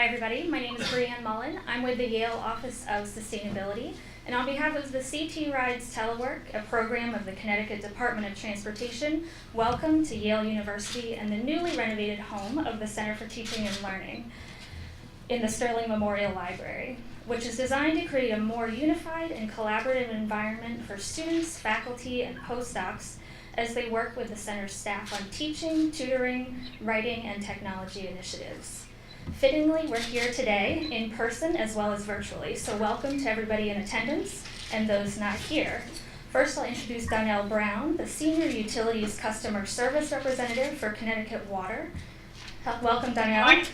everybody. My name is Brianne Mullen. I'm with the Yale Office of Sustainability, and on behalf of the CTrides Telework, a program of the Connecticut Department of Transportation, welcome to Yale University and the newly renovated home of the Center for Teaching and Learning in the Sterling Memorial Library, which is designed to create a more unified and collaborative environment for students, faculty, and postdocs as they work with the center's staff on teaching, tutoring, writing, and technology initiatives. Fittingly, we're here today in person as well as virtually, so welcome to everybody in attendance and those not here. First, I'll introduce Donnell Brown, the Senior Utilities Customer Service Representative for Connecticut Water. Welcome, Donnell.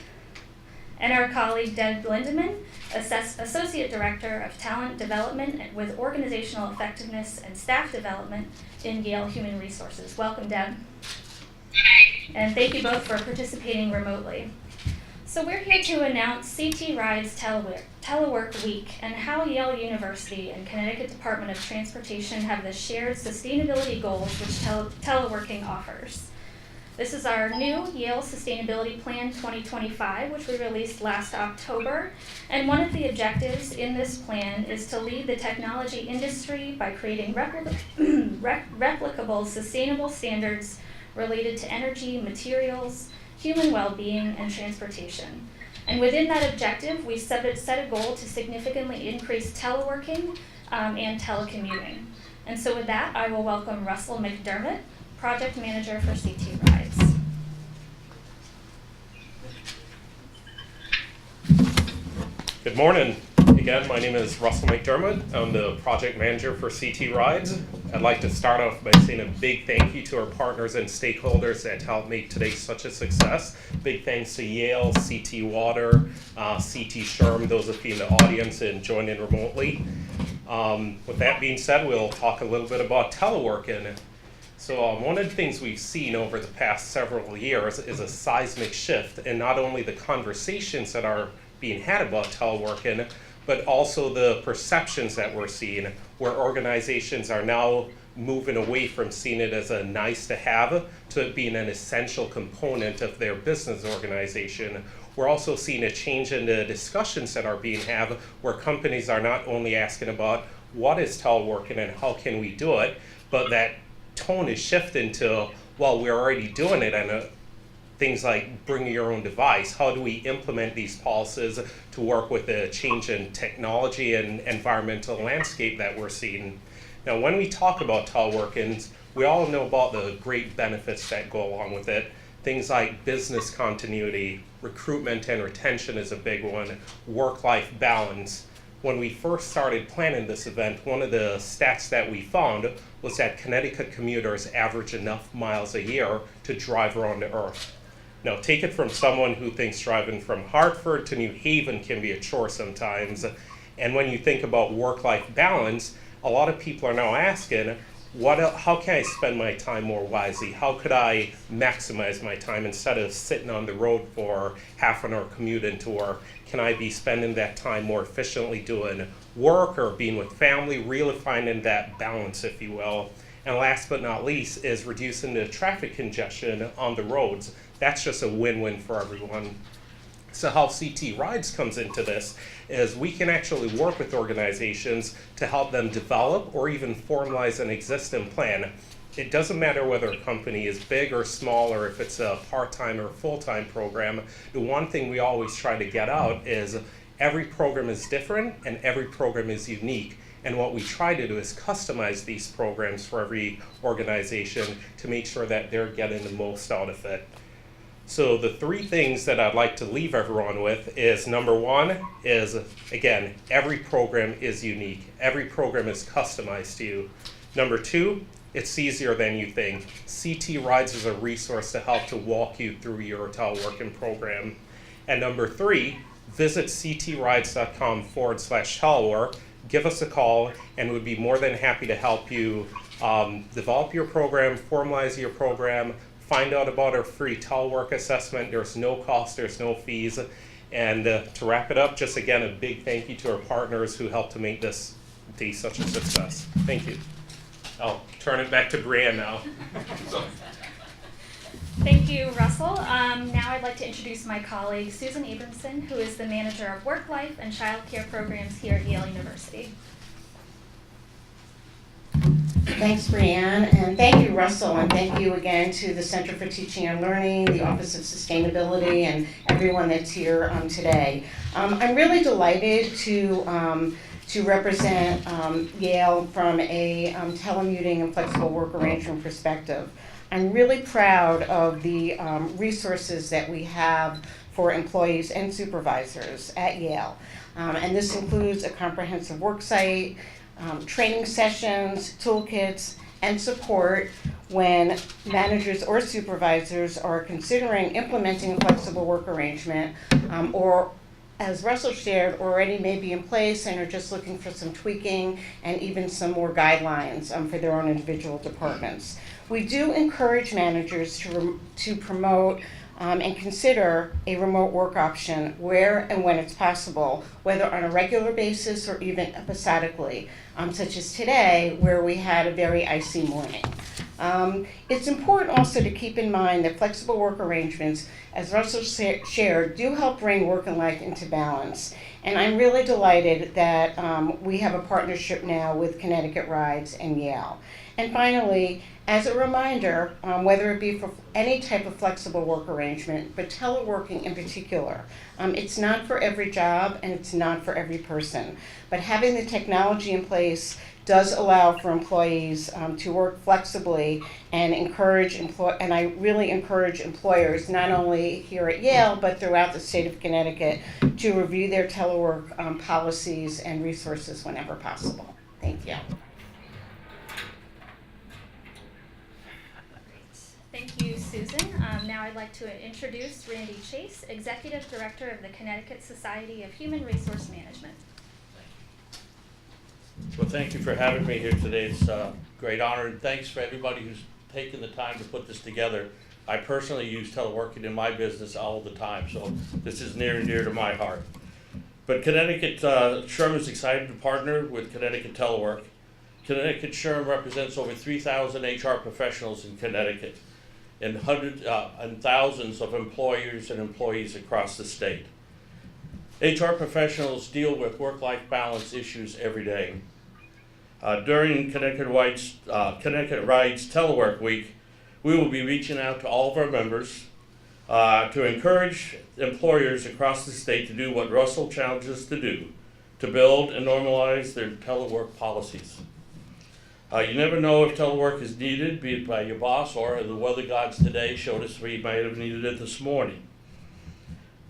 And our colleague, Deb Lindeman, Associate Director of Talent Development with Organizational Effectiveness and Staff Development in Yale Human Resources. Welcome, Deb. Hi. And thank you both for participating remotely. So we're here to announce CTrides Telework Week and how Yale University and Connecticut Department of Transportation have the shared sustainability goals which teleworking offers. This is our new Yale Sustainability Plan 2025, which we released last October. And one of the objectives in this plan is to lead the technology industry by creating replicable sustainable standards related to energy, materials, human well-being, and transportation. And within that objective, we set a goal to significantly increase teleworking and telecommuting. And so with that, I will welcome Russell McDermott, Project Manager for CTrides. Good morning. Again, my name is Russell McDermott. I'm the Project Manager for CTrides. I'd like to start off by saying a big thank you to our partners and stakeholders that helped make today such a success. Big thanks to Yale, CT Water, CT Sherm, those of you in the audience and joining remotely. With that being said, we'll talk a little bit about teleworking. So one of the things we've seen over the past several years is a seismic shift in not only the conversations that are being had about teleworking, but also the perceptions that we're seeing, where organizations are now moving away from seeing it as a nice to have to it being an essential component of their business organization. We're also seeing a change in the discussions that are being had, where companies are not only asking about what is teleworking and how can we do it, but that tone is shifting to, well, we're already doing it, and things like bringing your own device. How do we implement these policies to work with the change in technology and environmental landscape that we're seeing? Now, when we talk about teleworking, we all know about the great benefits that go along with it. Things like business continuity, recruitment and retention is a big one, work-life balance. When we first started planning this event, one of the stats that we found was that Connecticut commuters average enough miles a year to drive around the earth. Now, take it from someone who thinks driving from Hartford to New Haven can be a chore sometimes. And when you think about work-life balance, a lot of people are now asking, how can I spend my time more wisely? How could I maximize my time instead of sitting on the road for half an hour commute into work? Can I be spending that time more efficiently doing work or being with family, really finding that balance, if you will? And last but not least is reducing the traffic congestion on the roads. That's just a win-win for everyone. So how CTrides comes into this is we can actually work with organizations to help them develop or even formalize an existing plan. It doesn't matter whether a company is big or small or if it's a part-time or full-time program. The one thing we always try to get out is every program is different and every program is unique. And what we try to do is customize these programs for every organization to make sure that they're getting the most out of it. So the three things that I'd like to leave everyone with is, number one is, again, every program is unique. Every program is customized to you. Number two, it's easier than you think. CTrides is a resource to help to walk you through your teleworking program. And number three, visit ctrides.com/telework, give us a call, and we'd be more than happy to help you develop your program, formalize your program, find out about our free telework assessment. There's no cost, there's no fees. And to wrap it up, just again, a big thank you to our partners who helped to make this day such a success. Thank you. I'll turn it back to Brianne now. Thank you, Russell. Now I'd like to introduce my colleague, Susan Abramson, who is the Manager of Work Life and Child Care Programs here at Yale University. Thanks, Brianne, and thank you, Russell, and thank you again to the Center for Teaching and Learning, the Office of Sustainability, and everyone that's here today. I'm really delighted to represent Yale from a telecommuting and flexible work arrangement perspective. I'm really proud of the resources that we have for employees and supervisors at Yale. And this includes a comprehensive work site, training sessions, toolkits, and support when managers or supervisors are considering implementing a flexible work arrangement or, as Russell shared, already may be in place and are just looking for some tweaking and even some more guidelines for their own individual departments. We do encourage managers to promote and consider a remote work option where and when it's possible, whether on a regular basis or even episodically, such as today, where we had a very icy morning. It's important also to keep in mind that flexible work arrangements, as Russell shared, do help bring work and life into balance. And I'm really delighted that we have a partnership now with Connecticut Rides and Yale. And finally, as a reminder, whether it be for any type of flexible work arrangement, but teleworking in particular, it's not for every job and it's not for every person. But having the technology in place does allow for employees to work flexibly and and I really encourage employers, not only here at Yale, but throughout the state of Connecticut, to review their telework policies and resources whenever possible. Thank you. Thank you, Susan. Now I'd like to introduce Randy Chase, Executive Director of the Connecticut Society of Human Resource Management. Well, thank you for having me here today. It's a great honor, and thanks for everybody who's taken the time to put this together. I personally use teleworking in my business all the time, so this is near and dear to my heart. But Connecticut SHRM is excited to partner with Connecticut Telework. Connecticut SHRM represents over 3,000 HR professionals in Connecticut and hundreds and thousands of employers and employees across the state. HR professionals deal with work-life balance issues every day. During Connecticut Rides Telework Week, we will be reaching out to all of our members to encourage employers across the state to do what Russell challenged us to do, to build and normalize their telework policies. You never know if telework is needed, be it by your boss or the weather gods today showed us we might have needed it this morning.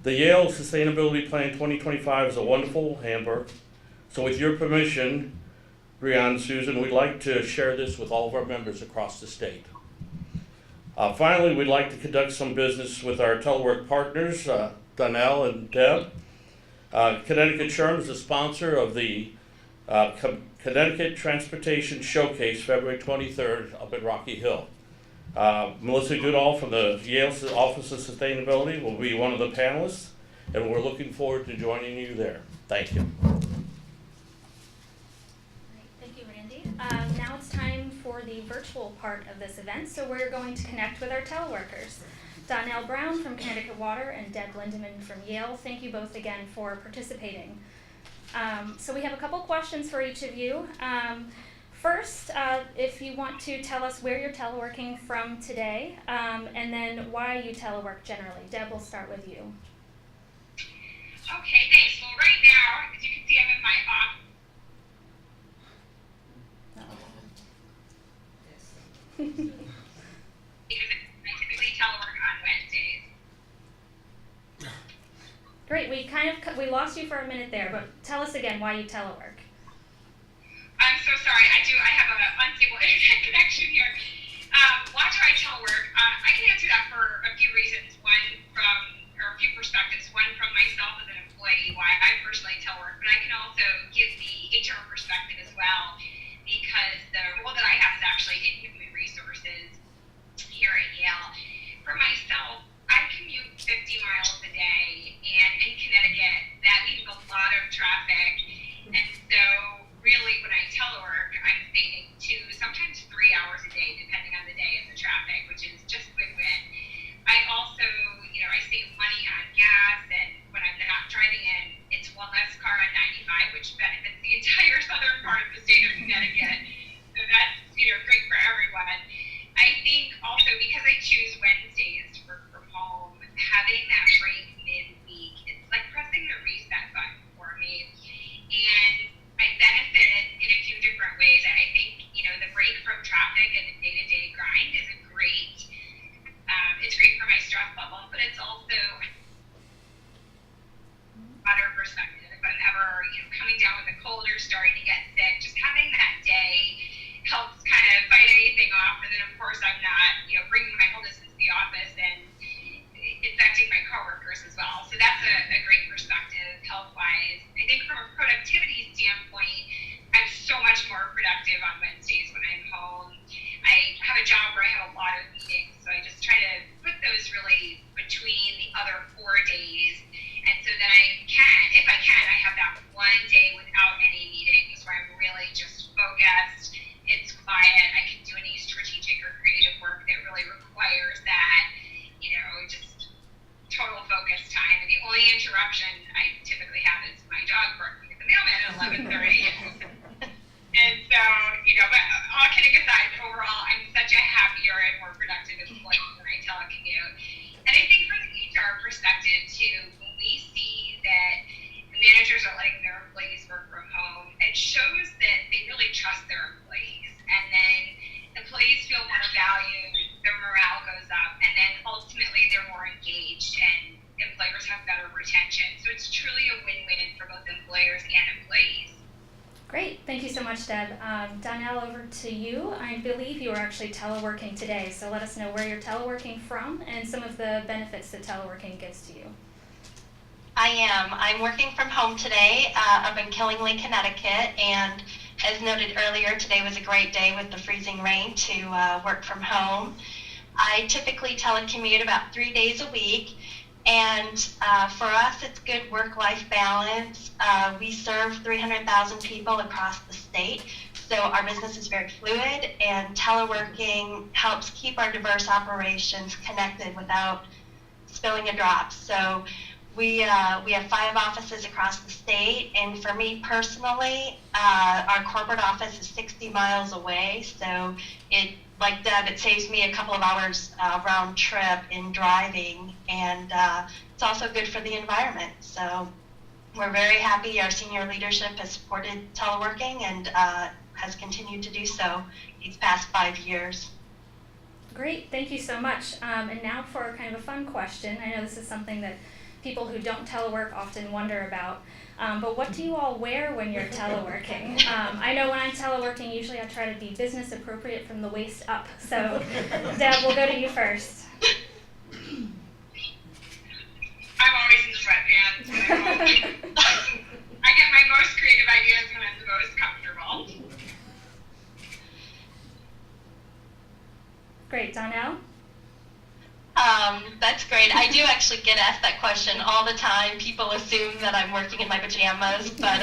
The Yale Sustainability Plan 2025 is a wonderful handbook. So with your permission, Brianne and Susan, we'd like to share this with all of our members across the state. Finally, we'd like to conduct some business with our telework partners, Donnell and Deb. Connecticut SHRM is a sponsor of the Connecticut Transportation Showcase, February 23rd, up at Rocky Hill. Melissa Goodall from the Yale Office of Sustainability will be one of the panelists, and we're looking forward to joining you there. Thank you. Thank you, Randy. Now it's time for the virtual part of this event, so we're going to connect with our teleworkers. Donnell Brown from Connecticut Water and Deb Lindeman from Yale, thank you both again for participating. So we have a couple questions for each of you. First, if you want to tell us where you're teleworking from today, and then why you telework generally. Deb, we'll start with you. Okay, thanks. Well, right now, as you can see, I'm in my office because I typically telework on Wednesdays. Great. We lost you for a minute there, but tell us again why you telework. I'm so sorry. I have an unstable internet connection here. Why do I telework? I can answer that for a few reasons. A few perspectives. One from myself as an employee, why I personally telework, but I can also give the HR perspective as well, because the role that I have is actually in human resources here at Yale. For myself, I commute 50 miles a day, and in Connecticut, that means a lot of traffic, and so really when I telework, I'm saving 2, sometimes 3 hours a day, depending on the day and the traffic, which is just win-win. interruption I typically have is my dog barking at the mailman at 11:30. And so, but all kidding aside, overall, I'm such a happier and more productive employee when I telecommute. And I think from the HR perspective too, when we see that managers are letting their employees work from home, it shows that they really trust their employees. And then employees feel more valued, their morale goes up, and then ultimately they're more engaged and employers have better retention. So it's truly a win-win for both employers and employees. Great, thank you so much, Deb. Donnell, over to you. I believe you are actually teleworking today, so let us know where you're teleworking from and some of the benefits that teleworking gives to you. I am. I'm working from home today up in Killingly, Connecticut, and as noted earlier, today was a great day with the freezing rain to work from home. I typically telecommute about 3 days a week, and for us, it's good work-life balance. We serve 300,000 people across the state, so our business is very fluid, and teleworking helps keep our diverse operations connected without spilling a drop. So we have 5 offices across the state, and for me personally, our corporate office is 60 miles away, so like Deb, it saves me a couple of hours round trip in driving, and it's also good for the environment. So we're very happy. Our senior leadership has supported teleworking and has continued to do so these past 5 years. Great, thank you so much. And now for kind of a fun question. I know this is something that people who don't telework often wonder about. But what do you all wear when you're teleworking? I know when I'm teleworking, usually I try to be business appropriate from the waist up. So, Deb, we'll go to you first. I'm always in sweatpants. I get my most creative ideas when I'm the most comfortable. Great, Donnell? That's great. I do actually get asked that question all the time. People assume that I'm working in my pajamas, but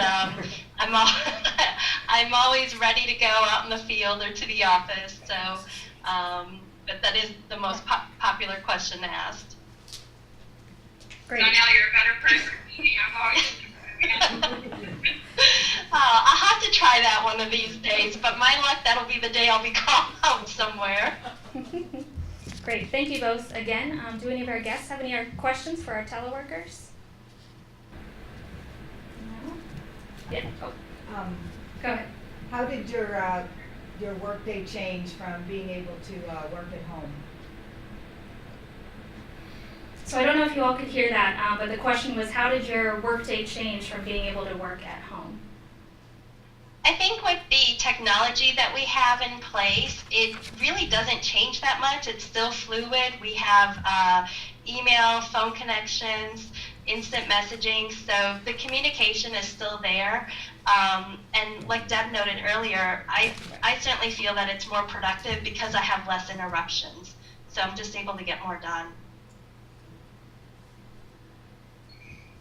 I'm always ready to go out in the field or to the office. So, but that is the most popular question asked. Great. Donnell, you're a better person than me. I'm always I'll have to try that one of these days, but my luck, that'll be the day I'll be called out somewhere. Great, thank you both again. Do any of our guests have any other questions for our teleworkers? No? Yeah. Oh, go ahead. How did your workday change from being able to work at home? So I don't know if you all could hear that, but the question was, how did your workday change from being able to work at home? I think with the technology that we have in place, it really doesn't change that much. It's still fluid. We have email, phone connections, instant messaging, so the communication is still there. And like Deb noted earlier, I certainly feel that it's more productive because I have less interruptions. So I'm just able to get more done.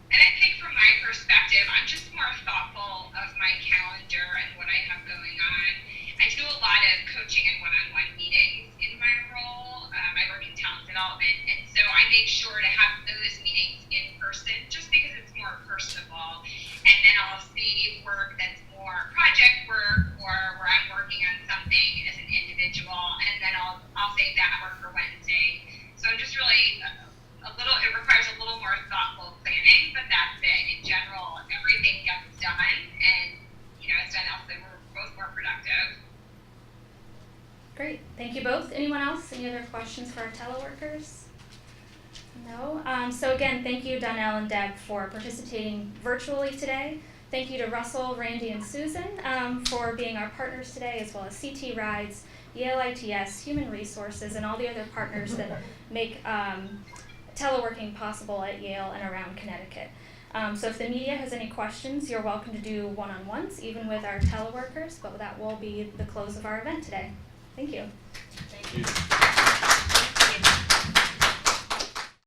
And I think from my perspective, I'm just more thoughtful of my calendar and what I have going on. I do a lot of coaching and one-on-one meetings in my role. I work in talent development, and so I make sure to have those meetings in person just because it's more personable. And then I'll see work that's more project work or where I'm working on something as an individual, and then I'll save that work for Wednesday. So I'm just really it requires a little more thoughtful planning, but that's it. In general, everything gets done, and as Donnell said, we're both more productive. Great, thank you both. Anyone else? Any other questions for our teleworkers? No? So again, thank you, Donnell and Deb, for participating virtually today. Thank you to Russell, Randy, and Susan for being our partners today, as well as CTrides, Yale ITS, Human Resources, and all the other partners that make teleworking possible at Yale and around Connecticut. So if the media has any questions, you're welcome to do one-on-ones, even with our teleworkers, but that will be the close of our event today. Thank you. Thank you.